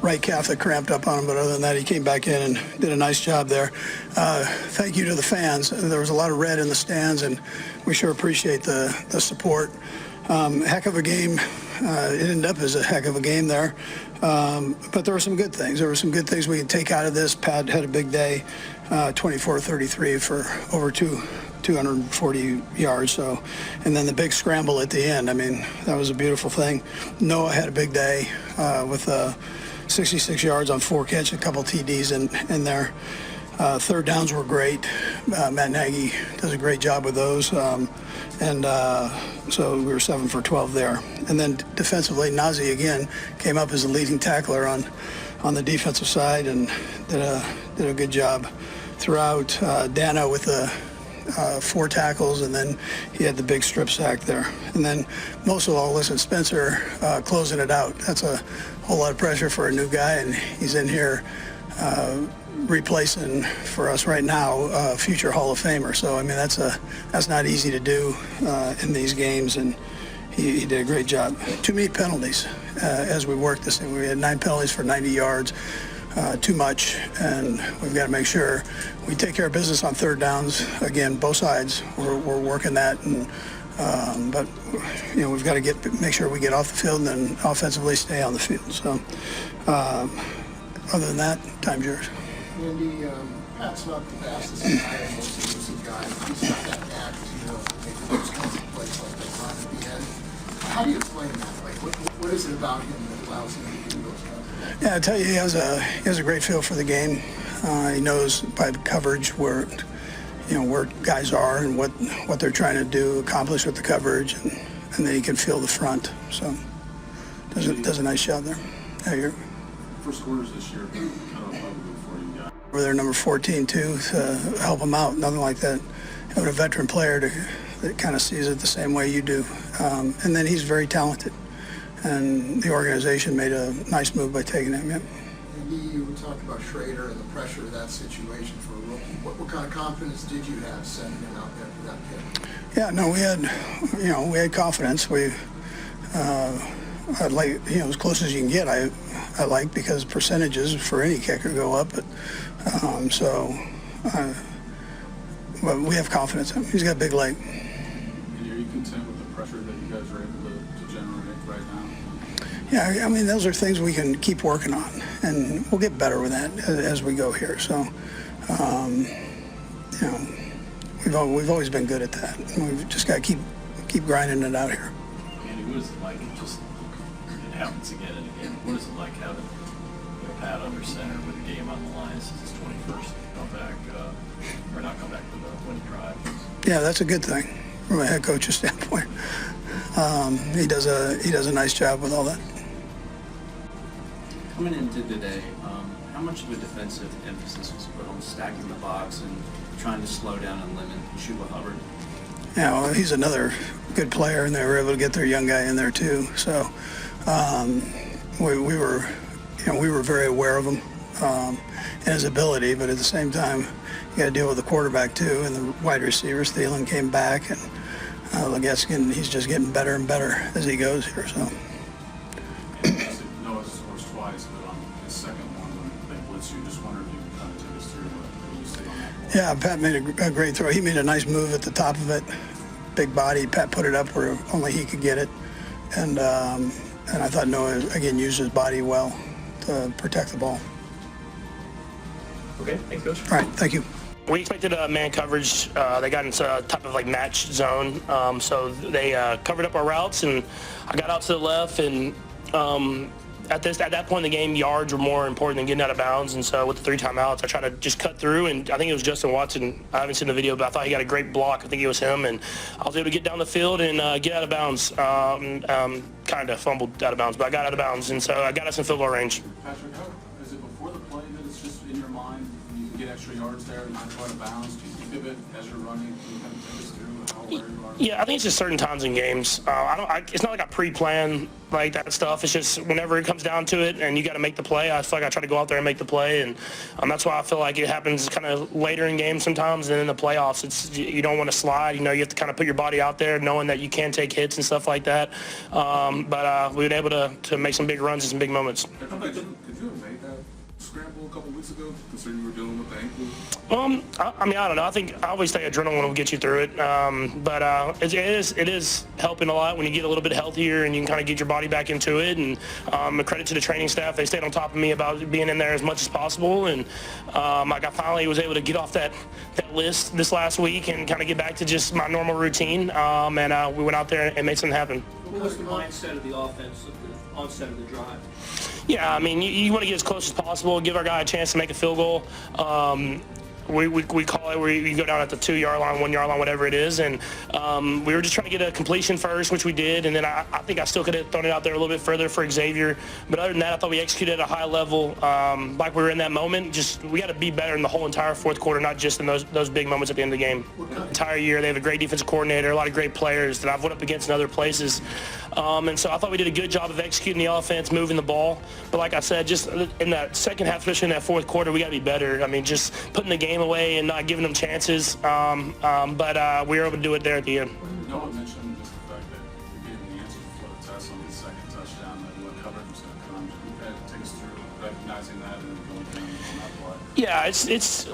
Right calf that cramped up on him, but other than that, he came back in and did a nice job there. Thank you to the fans. There was a lot of red in the stands, and we sure appreciate the support. Heck of a game. It ended up as a heck of a game there. But there were some good things. There were some good things we could take out of this. Pat had a big day, 24-33 for over 240 yards. So, and then the big scramble at the end. I mean, that was a beautiful thing. Noah had a big day with 66 yards on 4 catches, a couple TDs in there. Third downs were great. Matt Nagy does a great job with those. So we were 7 for 12 there. And then defensively, Nazi again came up as a leading tackler on the defensive side and did a good job throughout. Dana with the 4 tackles, and then he had the big strip sack there. And then most of all, listen, Spencer closing it out. That's a whole lot of pressure for a new guy, and he's in here replacing for us right now a future Hall of Famer. So I mean that's not easy to do in these games, and he did a great job. Too many penalties as we worked this thing. We had 9 penalties for 90 yards. Too much, and we've got to make sure we take care of business on third downs. Again, both sides, we're working that, and but you know we've got to make sure we get off the field and then offensively stay on the field. So other than that, time's yours. Andy, Pat's not the fastest guy, most elusive guy. He's got that knack to make those kinds of plays like they run at the end. How do you explain that? Like, what is it about him that allows him to do those kinds of things? Yeah, I tell you, he has a great feel for the game. He knows by coverage where guys are and what they're trying to do, accomplish with the coverage, and then he can feel the front. So does a nice job there. Yeah, you're first quarters this year, kind of probably for you guys. Over there, number 14 too, to help him out. Nothing like that. Having a veteran player that kind of sees it the same way you do, and then he's very talented. And the organization made a nice move by taking him. Yep. Andy, you talked about Schrader and the pressure of that situation for a rookie. What kind of confidence did you have sending him out there for that kick? Yeah, no, we had confidence. I'd like, as close as you can get. I like because percentages for any kicker go up, but but we have confidence in him. He's got a big leg. And are you content with the pressure that you guys are able to generate right now? Yeah, I mean, those are things we can keep working on, and we'll get better with that as we go here. So, we've always been good at that. We've just got to keep grinding it out here. Andy, what is it like? It happens again and again. What is it like having Pat under center with the game on the line since his 21st comeback, or not come back to the winning drive? Yeah, that's a good thing from a head coach's standpoint. He does a nice job with all that. Coming into today, how much of a defensive emphasis was put on stacking the box and trying to slow down and limit Chuba Hubbard? Yeah, well, he's another good player, and they were able to get their young guy in there too. So we were very aware of him and his ability, but at the same time, you got to deal with the quarterback too, and the wide receivers. Thielen came back, and he's just getting better and better as he goes here. So. Noah scores twice, but on his second one, when they blitz you, just wonder if you can kind of take us through what you see on that play. Yeah, Pat made a great throw. He made a nice move at the top of it. Big body. Pat put it up where only he could get it, and I thought Noah again used his body well to protect the ball. Okay, thanks, Coach. All right, thank you. We expected man coverage. They got into a type of match zone, so they covered up our routes, and I got out to the left, and at that point in the game, yards were more important than getting out of bounds, and so with the 3 timeouts, I tried to just cut through, and I think it was Justin Watson. I haven't seen the video, but I thought he got a great block. I think it was him, and I was able to get down the field and get out of bounds. Kind of fumbled out of bounds, but I got out of bounds, and so I got us in field goal range. Patrick, is it before the play that it's just in your mind, you can get extra yards there, not go out of bounds? Do you pivot as you're running? Can you kind of take us through where you are? Yeah, I think it's just certain times in games. It's not like I pre-plan like that stuff. It's just whenever it comes down to it and you got to make the play, I feel like I try to go out there and make the play. And that's why I feel like it happens kind of later in games sometimes. And in the playoffs, you don't want to slide. You have to kind of put your body out there knowing that you can take hits and stuff like that. But we've been able to make some big runs and some big moments. Could you have made that scramble a couple weeks ago, considering you were dealing with the ankle? I don't know. I think I always say adrenaline will get you through it. But it is helping a lot when you get a little bit healthier and you can kind of get your body back into it. And a credit to the training staff. They stayed on top of me about being in there as much as possible. And I finally was able to get off that list this last week and kind of get back to just my normal routine. And we went out there and made something happen. What was the mindset of the offense at the onset of the drive? Yeah, I mean, you want to get as close as possible, give our guy a chance to make a field goal. We call it where you go down at the 2-yard line, 1-yard line, whatever it is. And we were just trying to get a completion first, which we did. And then I think I still could have thrown it out there a little bit further for Xavier. But other than that, I thought we executed at a high level like we were in that moment. Just we got to be better in the whole entire fourth quarter, not just in those big moments at the end of the game. The entire year, they have a great defensive coordinator, a lot of great players that I've went up against in other places. And so I thought we did a good job of executing the offense, moving the ball. But like I said, just in that second half, especially in that fourth quarter, we got to be better. I mean, just putting the game away and not giving them chances. But we were able to do it there at the end. No one mentioned just the fact that you're getting the answer for the test on his second touchdown, that what coverage was going to come. Take us through recognizing that and then going down on that play. Yeah,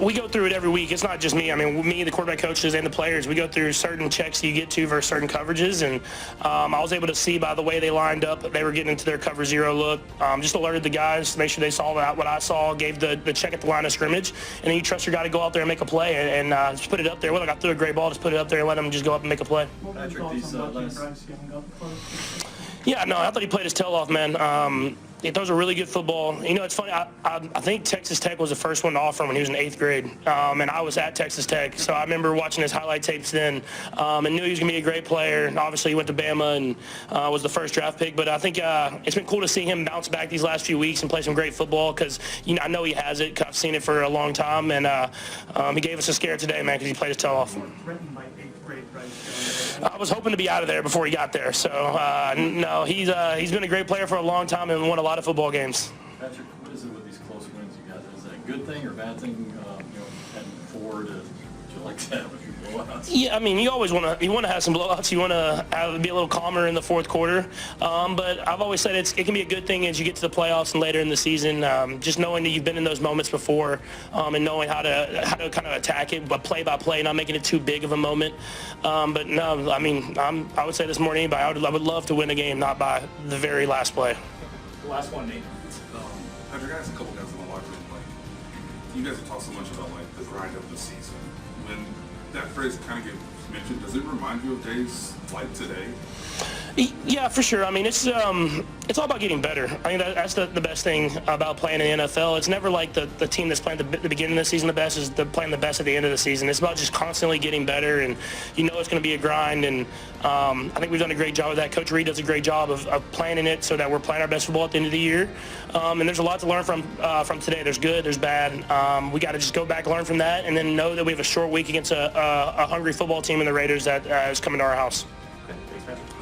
we go through it every week. It's not just me. I mean, me, the quarterback coaches, and the players, we go through certain checks you get to versus certain coverages. And I was able to see by the way they lined up, they were getting into their cover zero look. Just alerted the guys, make sure they saw what I saw, gave the check at the line of scrimmage. And then you trust your guy to go out there and make a play and just put it up there. Well, I threw a great ball, just put it up there and let him just go up and make a play. Patrick, these Yeah, no, I thought he played his tail off, man. He throws a really good football. It's funny. I think Texas Tech was the first one to offer him when he was in 8th grade, and I was at Texas Tech. So I remember watching his highlight tapes then and knew he was going to be a great player. And obviously, he went to Bama and was the first draft pick. But I think it's been cool to see him bounce back these last few weeks and play some great football because I know he has it. I've seen it for a long time, and he gave us a scare today, man, because he played his tail off. I was hoping to be out of there before he got there. So, no, he's been a great player for a long time and won a lot of football games. Patrick, what is it with these close wins you guys? Is that a good thing or bad thing, heading forward? Do you like that with your blowouts? Yeah, I mean, you always want to have some blowouts. You want to be a little calmer in the fourth quarter. But I've always said it can be a good thing as you get to the playoffs and later in the season. Just knowing that you've been in those moments before and knowing how to kind of attack it, but play by play, not making it too big of a moment. But no, I mean, I would say this more than anybody. I would love to win a game, not by the very last play. The last one, Nate. Patrick, I asked a couple guys in the locker room, you guys have talked so much about the grind of the season. When that phrase kind of gets mentioned, does it remind you of days like today? Yeah, for sure. I mean, it's all about getting better. I think that's the best thing about playing in the NFL. It's never like the team that's playing the beginning of the season the best is playing the best at the end of the season. It's about just constantly getting better, and it's going to be a grind. And I think we've done a great job of that. Coach Reid does a great job of planning it so that we're playing our best football at the end of the year. And there's a lot to learn from today. There's good, there's bad. We got to just go back, learn from that, and then know that we have a short week against a hungry football team in the Raiders that is coming to our house.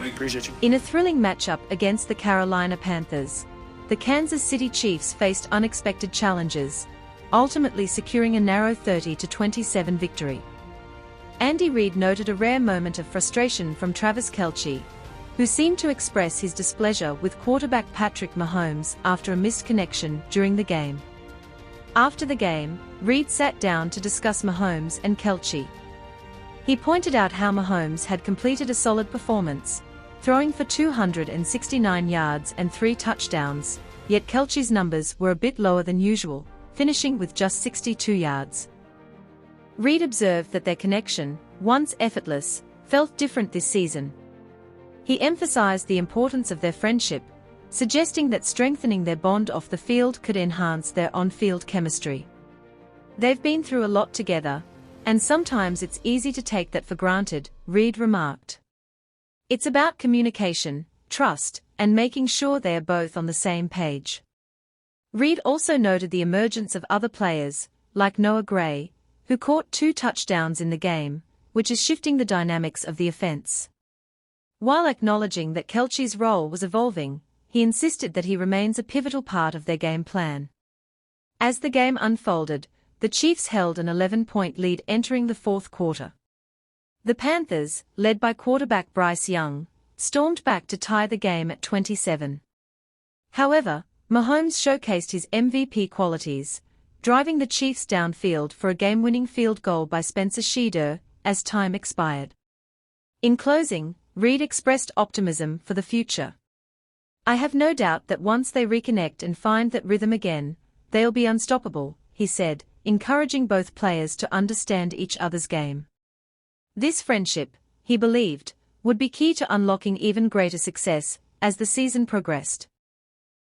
Appreciate you. In a thrilling matchup against the Carolina Panthers, the Kansas City Chiefs faced unexpected challenges, ultimately securing a narrow 30-27 victory. Andy Reid noted a rare moment of frustration from Travis Kelce, who seemed to express his displeasure with quarterback Patrick Mahomes after a missed connection during the game. After the game, Reid sat down to discuss Mahomes and Kelce. He pointed out how Mahomes had completed a solid performance, throwing for 269 yards and 3 touchdowns, yet Kelce's numbers were a bit lower than usual, finishing with just 62 yards. Reid observed that their connection, once effortless, felt different this season. He emphasized the importance of their friendship, suggesting that strengthening their bond off the field could enhance their on-field chemistry. They've been through a lot together, and sometimes it's easy to take that for granted, Reid remarked. It's about communication, trust, and making sure they are both on the same page. Reid also noted the emergence of other players, like Noah Gray, who caught 2 touchdowns in the game, which is shifting the dynamics of the offense. While acknowledging that Kelce's role was evolving, he insisted that he remains a pivotal part of their game plan. As the game unfolded, the Chiefs held an 11-point lead entering the fourth quarter. The Panthers, led by quarterback Bryce Young, stormed back to tie the game at 27. However, Mahomes showcased his MVP qualities, driving the Chiefs downfield for a game-winning field goal by Spencer Shedeur as time expired. In closing, Reid expressed optimism for the future. "I have no doubt that once they reconnect and find that rhythm again, they'll be unstoppable," he said, encouraging both players to understand each other's game. This friendship, he believed, would be key to unlocking even greater success as the season progressed.